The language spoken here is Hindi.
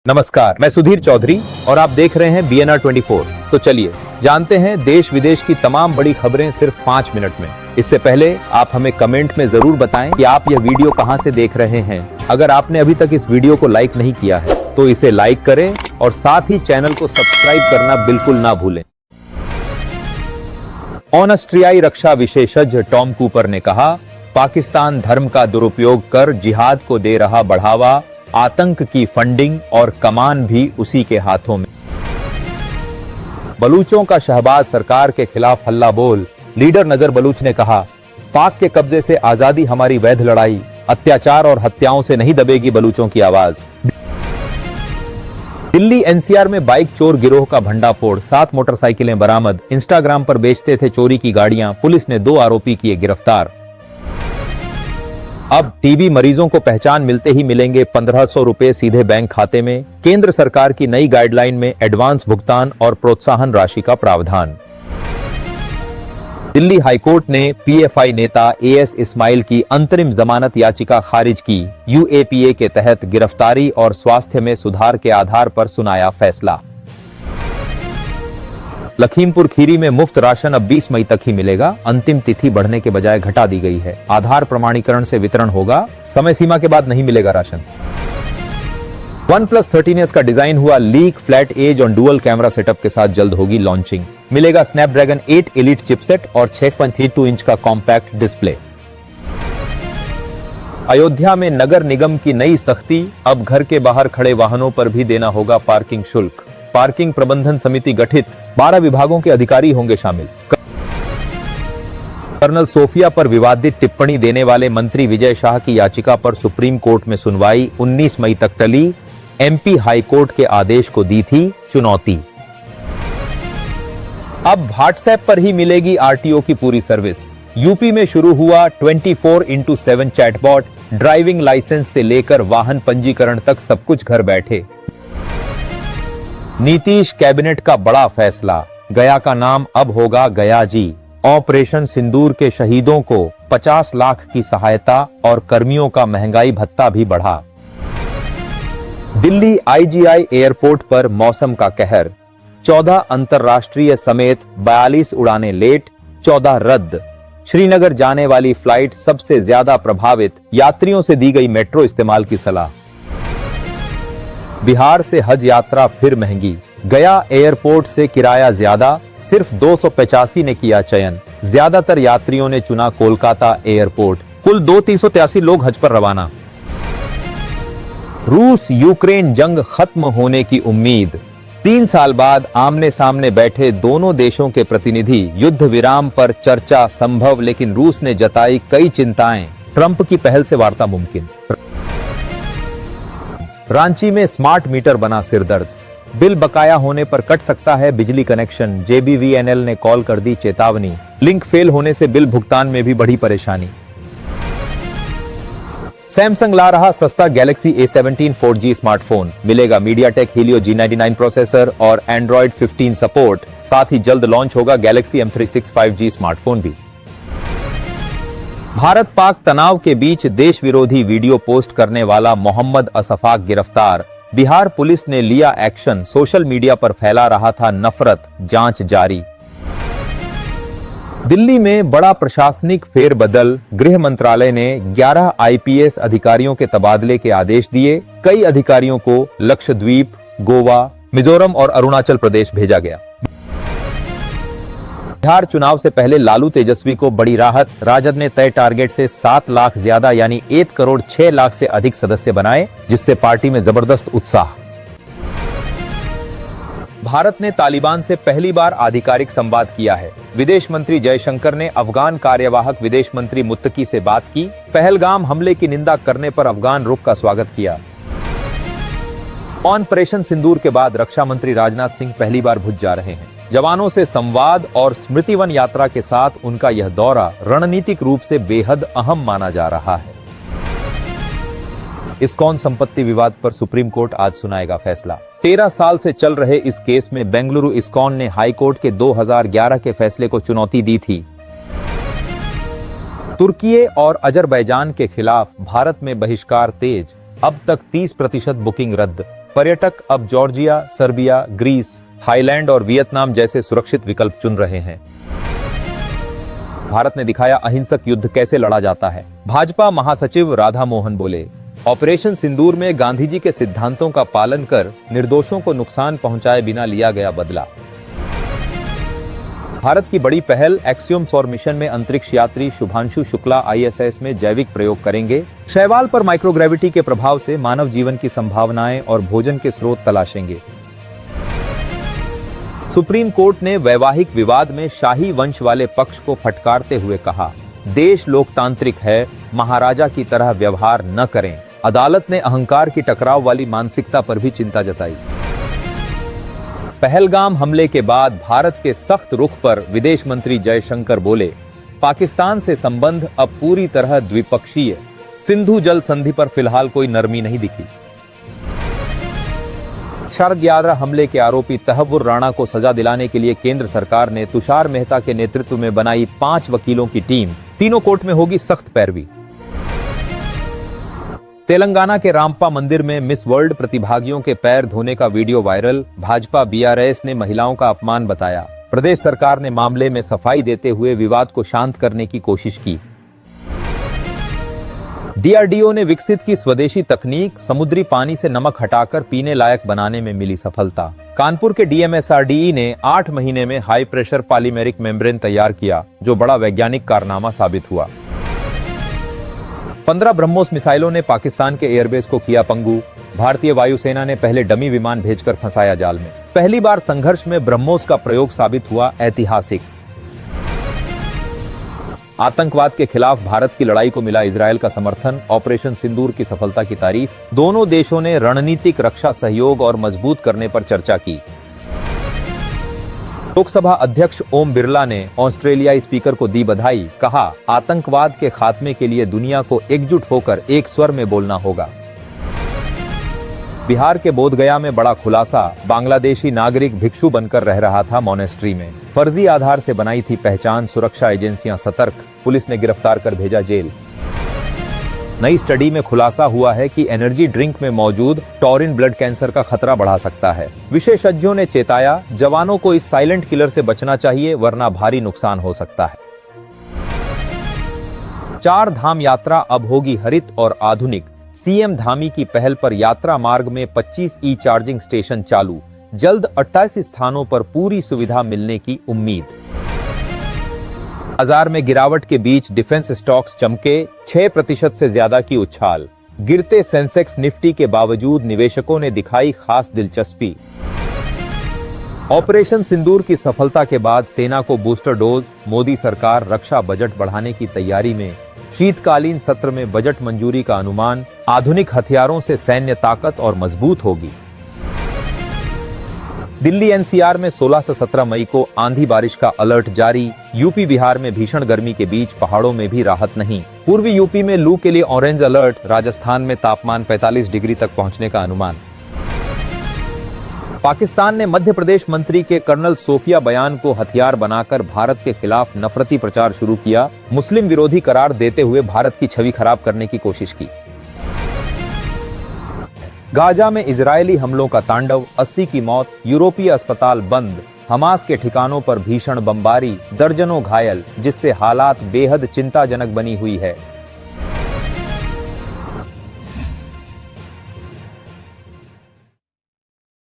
नमस्कार, मैं सुधीर चौधरी और आप देख रहे हैं BNR 24। तो चलिए जानते हैं देश विदेश की तमाम बड़ी खबरें सिर्फ 5 मिनट में। इससे पहले आप हमें कमेंट में जरूर बताएं कि आप यह वीडियो कहां से देख रहे हैं। अगर आपने अभी तक इस वीडियो को लाइक नहीं किया है तो इसे लाइक करें और साथ ही चैनल को सब्सक्राइब करना बिल्कुल ना भूलें। ऑस्ट्रियाई रक्षा विशेषज्ञ टॉम कूपर ने कहा, पाकिस्तान धर्म का दुरुपयोग कर जिहाद को दे रहा बढ़ावा, आतंक की फंडिंग और कमान भी उसी के हाथों में। बलूचों का शहबाज सरकार के खिलाफ हल्ला बोल, लीडर नजर बलूच ने कहा, पाक के कब्जे से आजादी हमारी वैध लड़ाई, अत्याचार और हत्याओं से नहीं दबेगी बलूचों की आवाज। दिल्ली NCR में बाइक चोर गिरोह का भंडाफोड़, 7 मोटरसाइकिलें बरामद, इंस्टाग्राम पर बेचते थे चोरी की गाड़ियां, पुलिस ने 2 आरोपी किए गिरफ्तार। अब टीबी मरीजों को पहचान मिलते ही मिलेंगे 1500 रुपए सीधे बैंक खाते में। केंद्र सरकार की नई गाइडलाइन में एडवांस भुगतान और प्रोत्साहन राशि का प्रावधान। दिल्ली हाईकोर्ट ने PFI नेता AS इस्माइल की अंतरिम जमानत याचिका खारिज की। UAPA के तहत गिरफ्तारी और स्वास्थ्य में सुधार के आधार पर सुनाया फैसला। लखीमपुर खीरी में मुफ्त राशन अब 20 मई तक ही मिलेगा। अंतिम तिथि बढ़ने के बजाय घटा दी गई है। आधार प्रमाणीकरण से वितरण होगा, समय सीमा के बाद नहीं मिलेगा राशन। OnePlus 13s का डिजाइन हुआ लीक, फ्लैट एज और डुअल कैमरा सेटअप के साथ जल्द होगी लॉन्चिंग। मिलेगा स्नैपड्रैगन 8 एलीट चिपसेट और 6.32 इंच का कॉम्पैक्ट डिस्प्ले। अयोध्या में नगर निगम की नई सख्ती, अब घर के बाहर खड़े वाहनों पर भी देना होगा पार्किंग शुल्क। पार्किंग प्रबंधन समिति गठित, 12 विभागों के अधिकारी होंगे शामिल। कर्नल सोफिया पर विवादित टिप्पणी देने वाले मंत्री विजय शाह की याचिका पर सुप्रीम कोर्ट में सुनवाई 19 मई तक टली। MP हाई कोर्ट के आदेश को दी थी चुनौती। अब व्हाट्सएप पर ही मिलेगी RTO की पूरी सर्विस। यूपी में शुरू हुआ 24/7 चैटबॉट, ड्राइविंग लाइसेंस से लेकर वाहन पंजीकरण तक सब कुछ घर बैठे। नीतीश कैबिनेट का बड़ा फैसला, गया का नाम अब होगा गया जी। ऑपरेशन सिंदूर के शहीदों को 50 लाख की सहायता और कर्मियों का महंगाई भत्ता भी बढ़ा। दिल्ली IGI एयरपोर्ट पर मौसम का कहर, 14 अंतरराष्ट्रीय समेत 42 उड़ानें लेट, 14 रद्द। श्रीनगर जाने वाली फ्लाइट सबसे ज्यादा प्रभावित, यात्रियों से दी गई मेट्रो इस्तेमाल की सलाह। बिहार से हज यात्रा फिर महंगी, गया एयरपोर्ट से किराया ज्यादा, सिर्फ 285 ने किया चयन। ज्यादातर यात्रियों ने चुना कोलकाता एयरपोर्ट। कुल 2383 लोग हज पर रवाना। रूस यूक्रेन जंग खत्म होने की उम्मीद, 3 साल बाद आमने सामने बैठे दोनों देशों के प्रतिनिधि, युद्ध विराम पर चर्चा संभव, लेकिन रूस ने जताई कई चिंताएं। ट्रंप की पहल से वार्ता मुमकिन। रांची में स्मार्ट मीटर बना सिरदर्द, बिल बकाया होने पर कट सकता है बिजली कनेक्शन। JBVNL ने कॉल कर दी चेतावनी। लिंक फेल होने से बिल भुगतान में भी बढ़ी परेशानी। सैमसंग ला रहा सस्ता गैलेक्सी A17 4G स्मार्टफोन। मिलेगा MediaTek Helio G99 प्रोसेसर और Android 15 सपोर्ट। साथ ही जल्द लॉन्च होगा गैलेक्सी M36 5G स्मार्टफोन भी। भारत पाक तनाव के बीच देश विरोधी वीडियो पोस्ट करने वाला मोहम्मद असफाक गिरफ्तार। बिहार पुलिस ने लिया एक्शन, सोशल मीडिया पर फैला रहा था नफरत, जांच जारी। दिल्ली में बड़ा प्रशासनिक फेरबदल, गृह मंत्रालय ने 11 IPS अधिकारियों के तबादले के आदेश दिए। कई अधिकारियों को लक्षद्वीप, गोवा, मिजोरम और अरुणाचल प्रदेश भेजा गया। बिहार चुनाव से पहले लालू तेजस्वी को बड़ी राहत, राजद ने तय टारगेट से 7 लाख ज्यादा यानी 1 करोड़ 6 लाख से अधिक सदस्य बनाए, जिससे पार्टी में जबरदस्त उत्साह। भारत ने तालिबान से पहली बार आधिकारिक संवाद किया है। विदेश मंत्री जयशंकर ने अफगान कार्यवाहक विदेश मंत्री मुत्तकी से बात की। पहलगाम हमले की निंदा करने पर अफगान रुख का स्वागत किया। ऑपरेशन सिंदूर के बाद रक्षा मंत्री राजनाथ सिंह पहली बार भुज जा रहे हैं। जवानों से संवाद और स्मृतिवन यात्रा के साथ उनका यह दौरा रणनीतिक रूप से बेहद अहम माना जा रहा है। इस्कॉन संपत्ति विवाद पर सुप्रीम कोर्ट आज सुनाएगा फैसला। 13 साल से चल रहे इस केस में बेंगलुरु इस्कॉन ने हाई कोर्ट के 2011 के फैसले को चुनौती दी थी। तुर्की और अजरबैजान के खिलाफ भारत में बहिष्कार तेज, अब तक 30% बुकिंग रद्द। पर्यटक अब जॉर्जिया, सर्बिया, ग्रीस, थाईलैंड और वियतनाम जैसे सुरक्षित विकल्प चुन रहे हैं। भारत ने दिखाया अहिंसक युद्ध कैसे लड़ा जाता है। भाजपा महासचिव राधा मोहन बोले, ऑपरेशन सिंदूर में गांधी जी के सिद्धांतों का पालन कर निर्दोषों को नुकसान पहुंचाए बिना लिया गया बदला। भारत की बड़ी पहल एक्सियोम्स और मिशन में अंतरिक्ष यात्री शुभांशु शुक्ला ISS में जैविक प्रयोग करेंगे। शैवाल पर माइक्रोग्रेविटी के प्रभाव से मानव जीवन की संभावनाएं और भोजन के स्रोत तलाशेंगे। सुप्रीम कोर्ट ने वैवाहिक विवाद में शाही वंश वाले पक्ष को फटकारते हुए कहा, देश लोकतांत्रिक है, महाराजा की तरह व्यवहार न करें। अदालत ने अहंकार की टकराव वाली मानसिकता पर भी चिंता जताई। पहलगाम हमले के बाद भारत के सख्त रुख पर विदेश मंत्री जयशंकर बोले, पाकिस्तान से संबंध अब पूरी तरह द्विपक्षीय। सिंधु जल संधि पर फिलहाल कोई नरमी नहीं दिखी। शरद यादव हमले के आरोपी तहव्वुर राणा को सजा दिलाने के लिए केंद्र सरकार ने तुषार मेहता के नेतृत्व में बनाई 5 वकीलों की टीम। तीनों कोर्ट में होगी सख्त पैरवी। तेलंगाना के रामप्पा मंदिर में मिस वर्ल्ड प्रतिभागियों के पैर धोने का वीडियो वायरल। भाजपा BRS ने महिलाओं का अपमान बताया। प्रदेश सरकार ने मामले में सफाई देते हुए विवाद को शांत करने की कोशिश की। DRDO ने विकसित की स्वदेशी तकनीक, समुद्री पानी से नमक हटाकर पीने लायक बनाने में मिली सफलता। कानपुर के DMSRDE ने 8 महीने में हाई प्रेशर पॉलीमेरिक मेम्ब्रेन तैयार किया, जो बड़ा वैज्ञानिक कारनामा साबित हुआ। 15 ब्रह्मोस मिसाइलों ने पाकिस्तान के एयरबेस को किया पंगु। भारतीय वायुसेना ने पहले डमी विमान भेजकर फंसाया जाल में। पहली बार संघर्ष में ब्रह्मोस का प्रयोग साबित हुआ ऐतिहासिक। आतंकवाद के खिलाफ भारत की लड़ाई को मिला इजरायल का समर्थन। ऑपरेशन सिंदूर की सफलता की तारीफ। दोनों देशों ने रणनीतिक रक्षा सहयोग और मजबूत करने पर चर्चा की। लोकसभा अध्यक्ष ओम बिरला ने ऑस्ट्रेलियाई स्पीकर को दी बधाई। कहा, आतंकवाद के खात्मे के लिए दुनिया को एकजुट होकर एक स्वर में बोलना होगा। बिहार के बोधगया में बड़ा खुलासा। बांग्लादेशी नागरिक भिक्षु बनकर रह रहा था मॉनेस्ट्री में। फर्जी आधार से बनाई थी पहचान। सुरक्षा एजेंसियां सतर्क। पुलिस ने गिरफ्तार कर भेजा जेल। नई स्टडी में खुलासा हुआ है कि एनर्जी ड्रिंक में मौजूद टॉरिन ब्लड कैंसर का खतरा बढ़ा सकता है। विशेषज्ञों ने चेताया, जवानों को इस साइलेंट किलर से बचना चाहिए, वरना भारी नुकसान हो सकता है। 4 धाम यात्रा अब होगी हरित और आधुनिक। CM धामी की पहल पर यात्रा मार्ग में 25 ई-चार्जिंग स्टेशन चालू। जल्द 28 स्थानों पर पूरी सुविधा मिलने की उम्मीद। बाजार में गिरावट के बीच डिफेंस स्टॉक्स चमके। 6% से ज्यादा की उछाल। गिरते सेंसेक्स निफ्टी के बावजूद निवेशकों ने दिखाई खास दिलचस्पी। ऑपरेशन सिंदूर की सफलता के बाद सेना को बूस्टर डोज। मोदी सरकार रक्षा बजट बढ़ाने की तैयारी में। शीतकालीन सत्र में बजट मंजूरी का अनुमान। आधुनिक हथियारों से सैन्य ताकत और मजबूत होगी। दिल्ली NCR में 16 से 17 मई को आंधी बारिश का अलर्ट जारी। यूपी बिहार में भीषण गर्मी के बीच पहाड़ों में भी राहत नहीं। पूर्वी यूपी में लू के लिए ऑरेंज अलर्ट। राजस्थान में तापमान 45 डिग्री तक पहुंचने का अनुमान। पाकिस्तान ने मध्य प्रदेश मंत्री के कर्नल सोफिया बयान को हथियार बनाकर भारत के खिलाफ नफरती प्रचार शुरू किया। मुस्लिम विरोधी करार देते हुए भारत की छवि खराब करने की कोशिश की। गाजा में इजरायली हमलों का तांडव। 80 की मौत। यूरोपीय अस्पताल बंद। हमास के ठिकानों पर भीषण बमबारी। दर्जनों घायल, जिससे हालात बेहद चिंताजनक बनी हुई है।